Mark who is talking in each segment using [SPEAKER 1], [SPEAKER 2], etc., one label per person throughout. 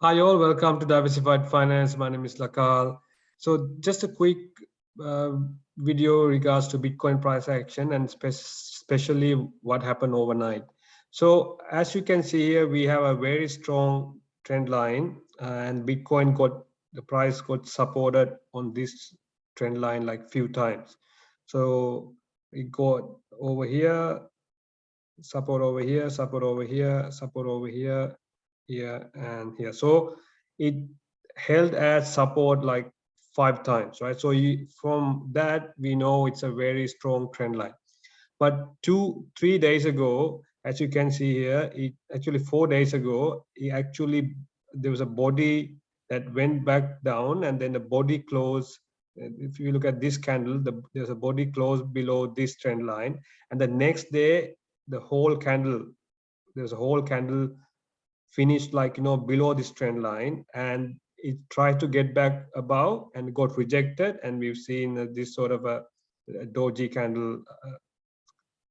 [SPEAKER 1] Hi all, welcome to Diversified Finance. My name is Lakal. So just a quick uh, video regards to Bitcoin price action and especially what happened overnight. So as you can see here, we have a very strong trend line and Bitcoin the price got supported on this trend line like few times. So it got over here, support over here, support over here, support over here, here and here. So it held as support like 5 times, right? So from that we know it's a very strong trend line. But 3 days ago, as you can see here, it actually 4 days ago, there was a body that went back down and then the body closed. If you look at this candle, there's a body closed below this trend line, and the next day the whole candle there's a whole candle finished like below this trend line, and it tried to get back above and got rejected, and we've seen this sort of a doji candle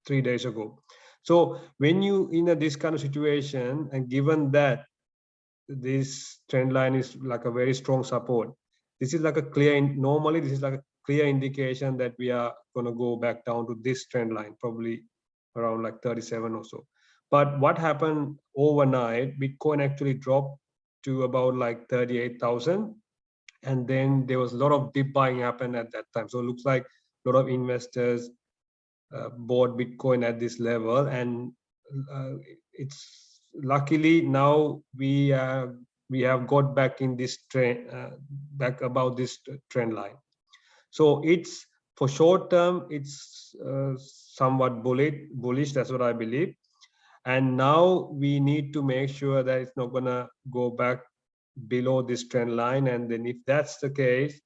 [SPEAKER 1] 3 days ago. So when you in this kind of situation, and given that this trend line is like a very strong support, this is like a normally this is like a clear indication that we are going to go back down to this trend line, probably around like 37 or so. But what happened overnight, Bitcoin actually dropped to about like 38,000, and then there was a lot of dip buying happened at that time. So it looks like a lot of investors bought Bitcoin at this level, and it's luckily now we have got back in this trend, back about this trend line. So it's for short term, it's somewhat bullish. That's what I believe. And now we need to make sure that it's not gonna go back below this trend line. And then if that's the case,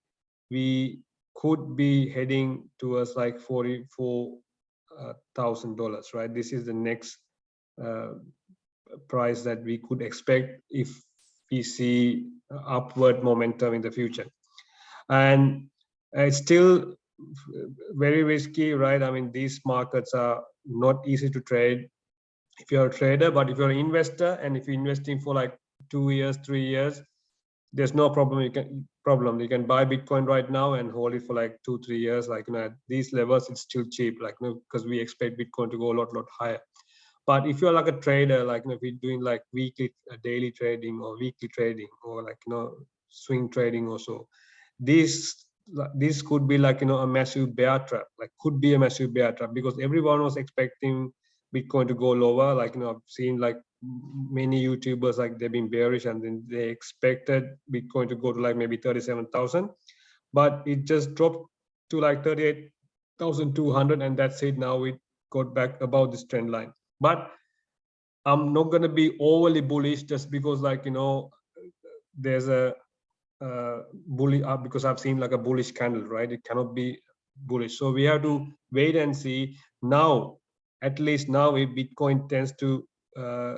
[SPEAKER 1] we could be heading towards like $44,000, right? This is the next uh, price that we could expect if we see upward momentum in the future. And it's still very risky, right? I mean, these markets are not easy to trade if you're a trader, but if you're an investor and if you're investing for like 2 years, 3 years, there's no problem. You can buy Bitcoin right now and hold it for like 2 3 years. Like at these levels, it's still cheap. Like because we expect Bitcoin to go a lot higher. But if you're like a trader, like if you're doing like weekly, daily trading or weekly trading or like swing trading also, this this could be like a massive bear trap. Like could be a massive bear trap because everyone was expecting Bitcoin to go lower. Like I've seen like many YouTubers, like they've been bearish and then they expected Bitcoin to go to like maybe 37,000, but it just dropped to like 38,200, and that's it. Now it got back above this trend line. But I'm not going to be overly bullish just because like there's a bully up, because I've seen like a bullish candle, right? It cannot be bullish. So we have to wait and see. Now, at least now, if Bitcoin tends to uh,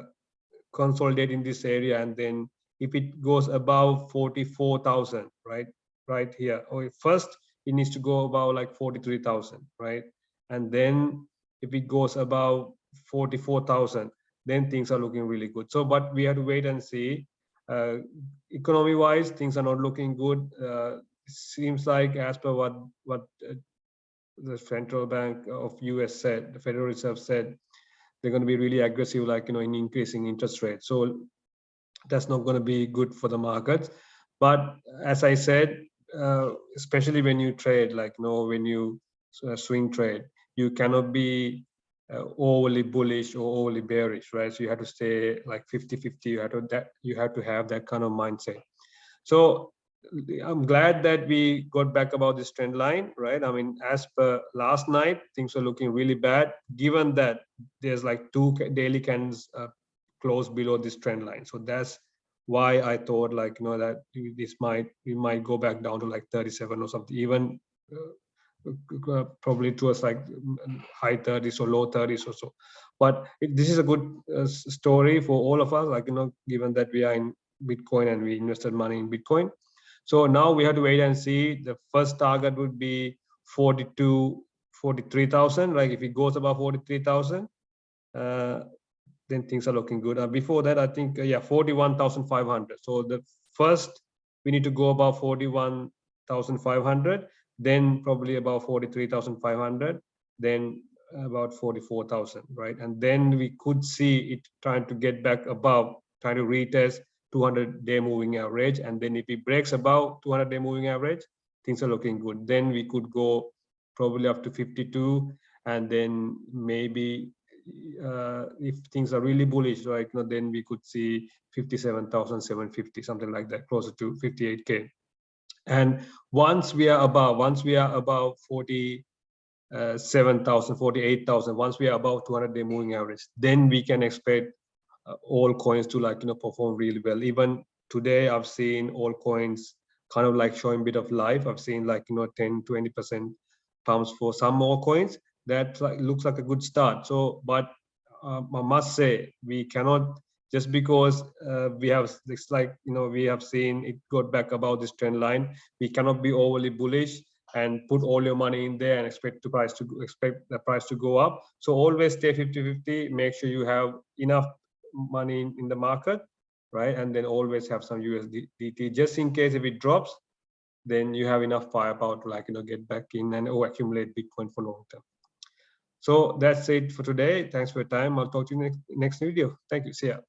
[SPEAKER 1] consolidate in this area, and then if it goes above 44,000, right here, or first it needs to go above like 43,000, right? And then if it goes above 44,000, then things are looking really good. So but we have to wait and see. uh, Economy wise, things are not looking good. Seems like, as per what the central bank of US said, the Federal Reserve said, they're going to be really aggressive, like in increasing interest rates. So that's not going to be good for the markets. But as I said, especially when you trade, like when you swing trade, you cannot be overly bullish or overly bearish, right? So you have to stay like 50-50. You have to have that kind of mindset. So I'm glad that we got back about this trend line, right? I mean, as per last night, things were looking really bad, given that there's like two daily candles close below this trend line. So that's why I thought like that we might go back down to like 37 or something, even probably towards like high 30s or low 30s or so. But this is a good story for all of us, like given that we are in Bitcoin and we invested money in Bitcoin. So now we have to wait and see. The first target would be 42 43,000. Like if it goes above 43,000, uh, then things are looking good. Before that, I think, yeah, 41,500. So the first, we need to go above 41,500, then probably about 43,500, then about 44,000, right? And then we could see it trying to get back above, trying to retest 200-day moving average. And then if it breaks above 200-day moving average, things are looking good. Then we could go probably up to 52, and then maybe if things are really bullish, right, then we could see 57,750, something like that, closer to 58K. And once we are above 47,000, 48,000, once we are above 200-day moving average, then we can expect all coins to perform really well. Even today, I've seen all coins kind of like showing a bit of life. I've seen 10-20% pumps for some more coins. That looks like a good start. So, but I must say, we cannot, just because we have, it's like, we have seen it got back about this trend line, we cannot be overly bullish and put all your money in there and expect the price to go up. So always stay 50-50. Make sure you have enough money in the market, right? And then always have some USDT, just in case if it drops, then you have enough firepower to get back in and accumulate Bitcoin for long term. So that's it for today. Thanks for your time. I'll talk to you next video. Thank you. See ya.